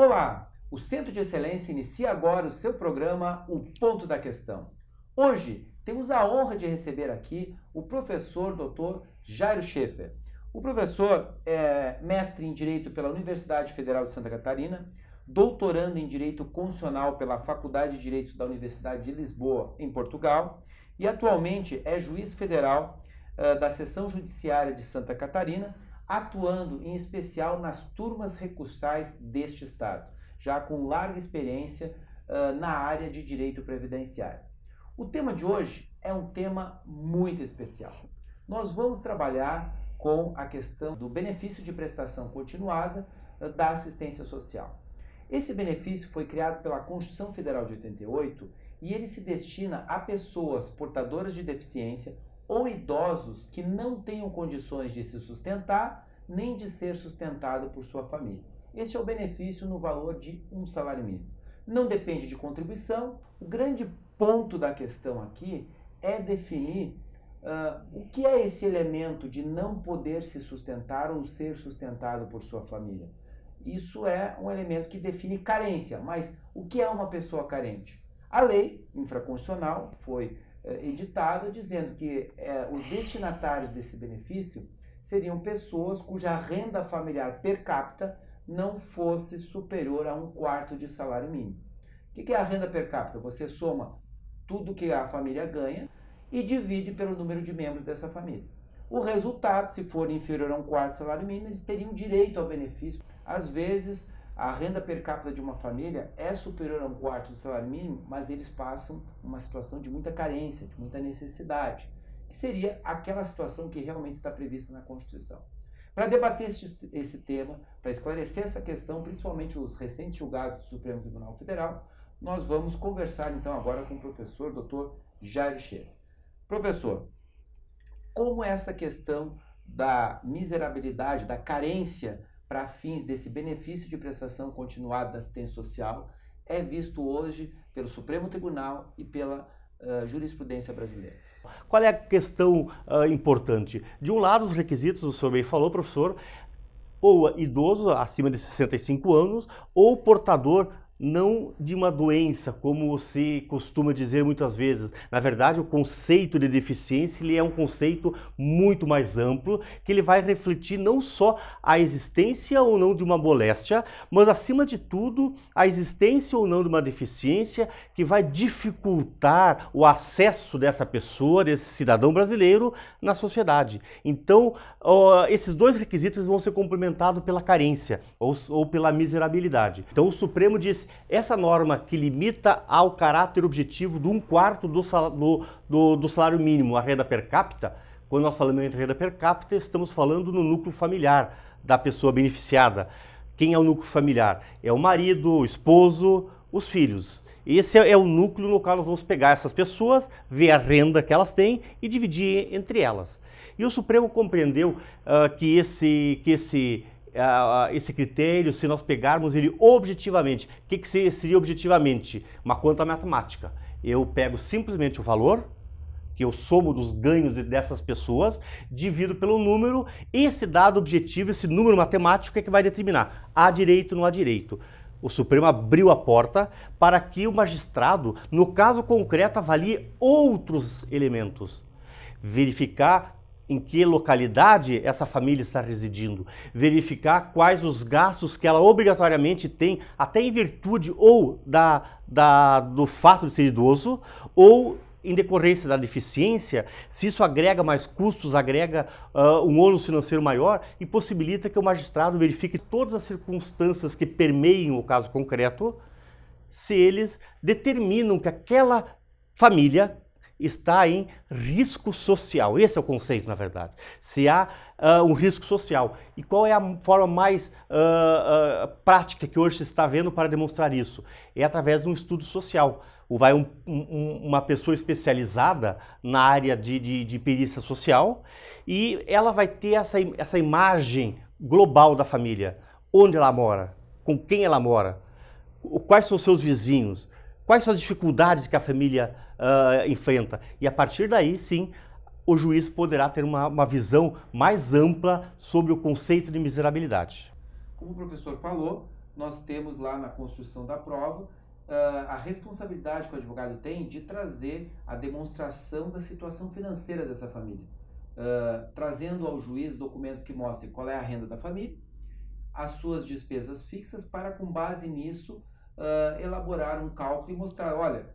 Olá! O Centro de Excelência inicia agora o seu programa O Ponto da Questão. Hoje temos a honra de receber aqui o professor Dr. Jairo Schaeffer. O professor é mestre em Direito pela Universidade Federal de Santa Catarina, doutorando em Direito Constitucional pela Faculdade de Direito da Universidade de Lisboa, em Portugal, e atualmente é juiz federal da Seção Judiciária de Santa Catarina, atuando em especial nas turmas recursais deste estado, já com larga experiência na área de direito previdenciário. O tema de hoje é um tema muito especial. Nós vamos trabalhar com a questão do benefício de prestação continuada da assistência social. Esse benefício foi criado pela Constituição Federal de 88 e ele se destina a pessoas portadoras de deficiência ou idosos que não tenham condições de se sustentar nem de ser sustentado por sua família. Este é o benefício no valor de um salário mínimo. Não depende de contribuição. O grande ponto da questão aqui é definir o que é esse elemento de não poder se sustentar ou ser sustentado por sua família. Isso é um elemento que define carência, mas o que é uma pessoa carente? A lei infraconstitucional foi editada dizendo que os destinatários desse benefício seriam pessoas cuja renda familiar per capita não fosse superior a 1/4 de salário mínimo. O que é a renda per capita? Você soma tudo que a família ganha e divide pelo número de membros dessa família. O resultado, se for inferior a 1/4 do salário mínimo, eles teriam direito ao benefício. Às vezes, a renda per capita de uma família é superior a 1/4 do salário mínimo, mas eles passam uma situação de muita carência, de muita necessidade, que seria aquela situação que realmente está prevista na Constituição. Para debater esse tema, para esclarecer essa questão, principalmente os recentes julgados do Supremo Tribunal Federal, nós vamos conversar então agora com o professor Dr. Jairo Schaeffer. Professor, como essa questão da miserabilidade, da carência para fins desse benefício de prestação continuada da assistência social é visto hoje pelo Supremo Tribunal e pela jurisprudência brasileira? Qual é a questão importante? De um lado, os requisitos, o senhor bem falou, professor, ou idoso acima de 65 anos, ou portador não de uma doença, como se costuma dizer muitas vezes. Na verdade, o conceito de deficiência ele é um conceito muito mais amplo, que ele vai refletir não só a existência ou não de uma moléstia, mas acima de tudo, a existência ou não de uma deficiência que vai dificultar o acesso dessa pessoa, desse cidadão brasileiro, na sociedade. Então, esses dois requisitos vão ser complementados pela carência ou pela miserabilidade. Então, o Supremo diz essa norma que limita ao caráter objetivo de 1/4 do salário mínimo, a renda per capita, quando nós falamos em renda per capita, estamos falando no núcleo familiar da pessoa beneficiada. Quem é o núcleo familiar? É o marido, o esposo, os filhos. Esse é o núcleo no qual nós vamos pegar essas pessoas, ver a renda que elas têm e dividir entre elas. E o Supremo compreendeu que esse critério, se nós pegarmos ele objetivamente, o que seria objetivamente? Uma conta matemática. Eu pego simplesmente o valor, que eu somo dos ganhos dessas pessoas, divido pelo número, esse dado objetivo, esse número matemático é que vai determinar há direito ou não há direito. O Supremo abriu a porta para que o magistrado, no caso concreto, avalie outros elementos. Verificar em que localidade essa família está residindo, verificar quais os gastos que ela obrigatoriamente tem, até em virtude ou do fato de ser idoso, ou em decorrência da deficiência, se isso agrega mais custos, agrega um ônus financeiro maior e possibilita que o magistrado verifique todas as circunstâncias que permeiam o caso concreto, se eles determinam que aquela família está em risco social. Esse é o conceito, na verdade. Se há um risco social. E qual é a forma mais prática que hoje se está vendo para demonstrar isso? É através de um estudo social. Vai uma pessoa especializada na área de perícia social e ela vai ter essa imagem global da família. Onde ela mora, com quem ela mora, quais são os seus vizinhos, quais são as dificuldades que a família enfrenta. E a partir daí, sim, o juiz poderá ter uma visão mais ampla sobre o conceito de miserabilidade. Como o professor falou, nós temos lá na construção da prova a responsabilidade que o advogado tem de trazer a demonstração da situação financeira dessa família, trazendo ao juiz documentos que mostrem qual é a renda da família, as suas despesas fixas, para, com base nisso, elaborar um cálculo e mostrar, olha,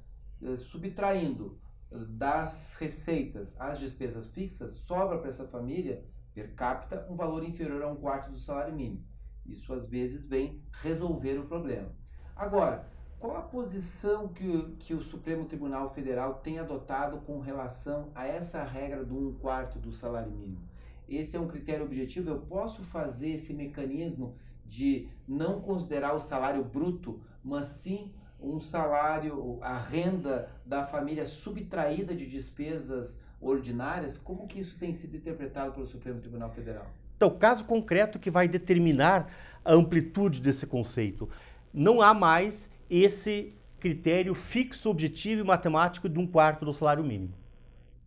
subtraindo das receitas as despesas fixas, sobra para essa família, per capita, um valor inferior a 1/4 do salário mínimo. Isso, às vezes, vem resolver o problema. Agora, qual a posição que o Supremo Tribunal Federal tem adotado com relação a essa regra do 1/4 do salário mínimo? Esse é um critério objetivo? Eu posso fazer esse mecanismo de não considerar o salário bruto, mas sim um salário, a renda da família subtraída de despesas ordinárias? Como que isso tem sido interpretado pelo Supremo Tribunal Federal? Então, o caso concreto que vai determinar a amplitude desse conceito. Não há mais esse critério fixo, objetivo e matemático de 1/4 do salário mínimo,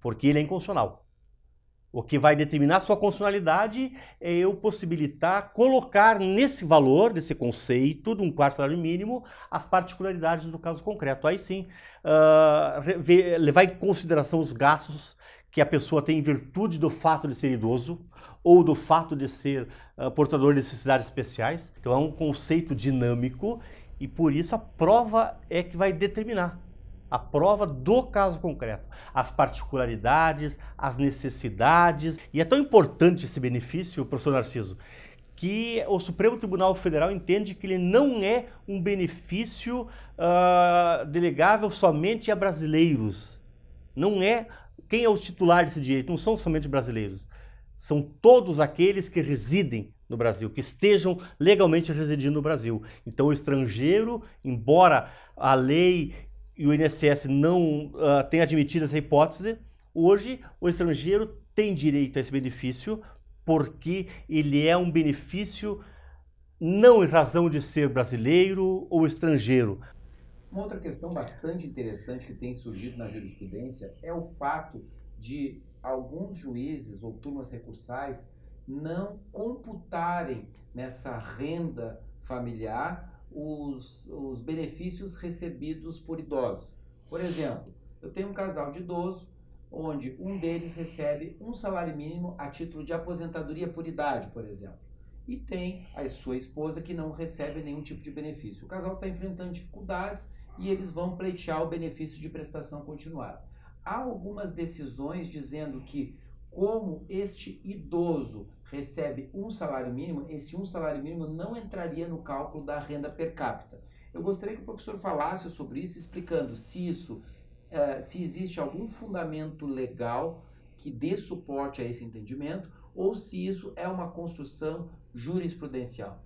porque ele é inconstitucional. O que vai determinar sua constitucionalidade é eu possibilitar colocar nesse valor, nesse conceito de 1/4 salário mínimo, as particularidades do caso concreto. Aí sim, levar em consideração os gastos que a pessoa tem em virtude do fato de ser idoso ou do fato de ser portador de necessidades especiais. Então é um conceito dinâmico e por isso a prova é que vai determinar. A prova do caso concreto, as particularidades, as necessidades. E é tão importante esse benefício, professor Narciso, que o Supremo Tribunal Federal entende que ele não é um benefício delegável somente a brasileiros. Não é. Quem é o titular desse direito? Não são somente brasileiros. São todos aqueles que residem no Brasil, que estejam legalmente residindo no Brasil. Então o estrangeiro, embora a lei e o INSS não tenha admitido essa hipótese, hoje o estrangeiro tem direito a esse benefício porque ele é um benefício não em razão de ser brasileiro ou estrangeiro. Uma outra questão bastante interessante que tem surgido na jurisprudência é o fato de alguns juízes ou turmas recursais não computarem nessa renda familiar os benefícios recebidos por idosos. Por exemplo, eu tenho um casal de idosos onde um deles recebe um salário mínimo a título de aposentadoria por idade, por exemplo, e tem a sua esposa que não recebe nenhum tipo de benefício. O casal está enfrentando dificuldades e eles vão pleitear o benefício de prestação continuada. Há algumas decisões dizendo que, como este idoso recebe um salário mínimo, esse um salário mínimo não entraria no cálculo da renda per capita. Eu gostaria que o professor falasse sobre isso, explicando se existe algum fundamento legal que dê suporte a esse entendimento ou se isso é uma construção jurisprudencial.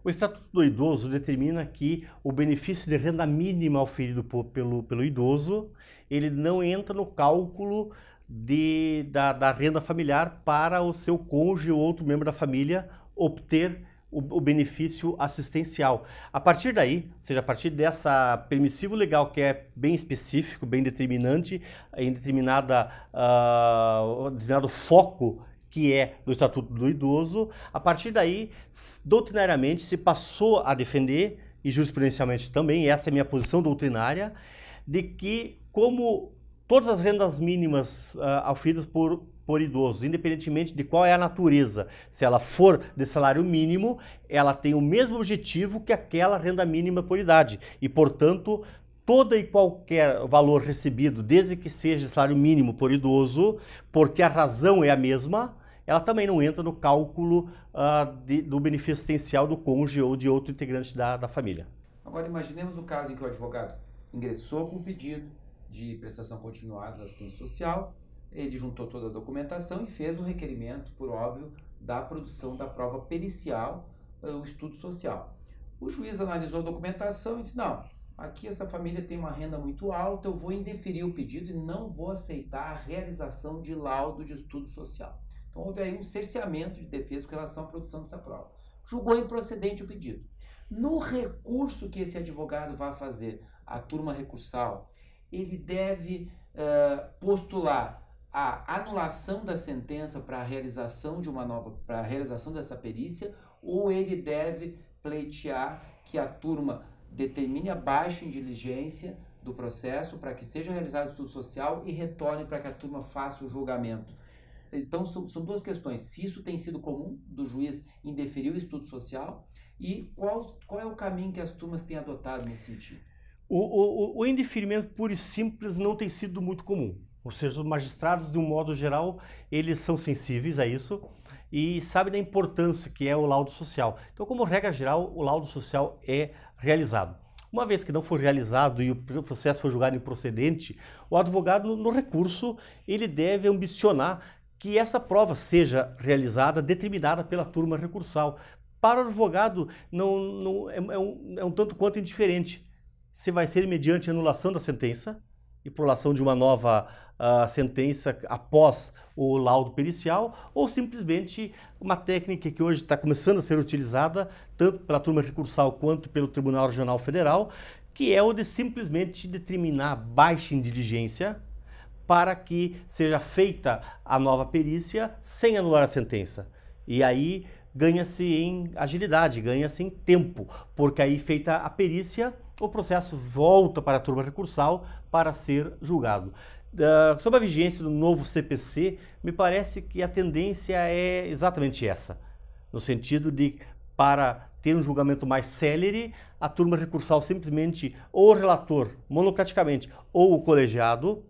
O Estatuto do Idoso determina que o benefício de renda mínima oferido pelo idoso, ele não entra no cálculo da renda familiar para o seu cônjuge ou outro membro da família obter o benefício assistencial. A partir daí, ou seja, a partir dessa permissivo legal que é bem específico, bem determinante, em determinado foco que é do Estatuto do Idoso, a partir daí, doutrinariamente, se passou a defender, e jurisprudencialmente também, essa é a minha posição doutrinária, de que como todas as rendas mínimas oferidas por idosos, independentemente de qual é a natureza, se ela for de salário mínimo, ela tem o mesmo objetivo que aquela renda mínima por idade, e, portanto, todo e qualquer valor recebido, desde que seja salário mínimo por idoso, porque a razão é a mesma, ela também não entra no cálculo do benefício assistencial do cônjuge ou de outro integrante da família. Agora imaginemos o caso em que o advogado ingressou com o pedido de prestação continuada da assistência social, ele juntou toda a documentação e fez o requerimento, por óbvio, da produção da prova pericial, o estudo social. O juiz analisou a documentação e disse, não, aqui essa família tem uma renda muito alta, eu vou indeferir o pedido e não vou aceitar a realização de laudo de estudo social. Então houve aí um cerceamento de defesa com relação à produção dessa prova. Julgou improcedente o pedido. No recurso que esse advogado vai fazer à turma recursal, ele deve postular a anulação da sentença para a realização de para a realização dessa perícia, ou ele deve pleitear que a turma determine a baixa em diligência do processo para que seja realizado o estudo social e retorne para que a turma faça o julgamento. Então, são duas questões. Se isso tem sido comum do juiz indeferir o estudo social e qual é o caminho que as turmas têm adotado nesse sentido? O indeferimento puro e simples não tem sido muito comum. Ou seja, os magistrados, de um modo geral, eles são sensíveis a isso e sabem da importância que é o laudo social. Então, como regra geral, o laudo social é realizado. Uma vez que não for realizado e o processo for julgado improcedente, o advogado, no recurso, ele deve ambicionar que essa prova seja realizada, determinada pela turma recursal. Para o advogado, é um tanto quanto indiferente se vai ser mediante anulação da sentença e prolação de uma nova sentença após o laudo pericial, ou simplesmente uma técnica que hoje está começando a ser utilizada tanto pela turma recursal quanto pelo Tribunal Regional Federal, que é o de simplesmente determinar baixa em diligência para que seja feita a nova perícia sem anular a sentença. E aí ganha-se em agilidade, ganha-se em tempo, porque aí feita a perícia, o processo volta para a turma recursal para ser julgado. Sob a vigência do novo CPC, me parece que a tendência é exatamente essa, no sentido de, para ter um julgamento mais célere, a turma recursal simplesmente, ou o relator, monocraticamente, ou o colegiado,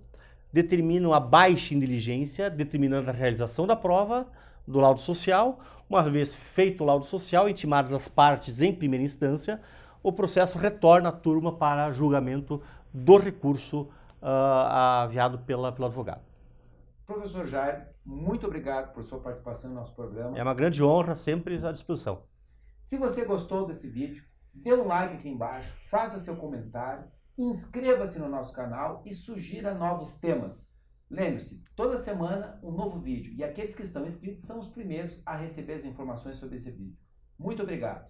determinam a baixa em diligência, determinando a realização da prova, do laudo social. Uma vez feito o laudo social, intimadas as partes em primeira instância, o processo retorna à turma para julgamento do recurso aviado pelo advogado. Professor Jairo, muito obrigado por sua participação no nosso programa. É uma grande honra, sempre à disposição. Se você gostou desse vídeo, dê um like aqui embaixo, faça seu comentário, inscreva-se no nosso canal e sugira novos temas. Lembre-se, toda semana um novo vídeo, e aqueles que estão inscritos são os primeiros a receber as informações sobre esse vídeo. Muito obrigado!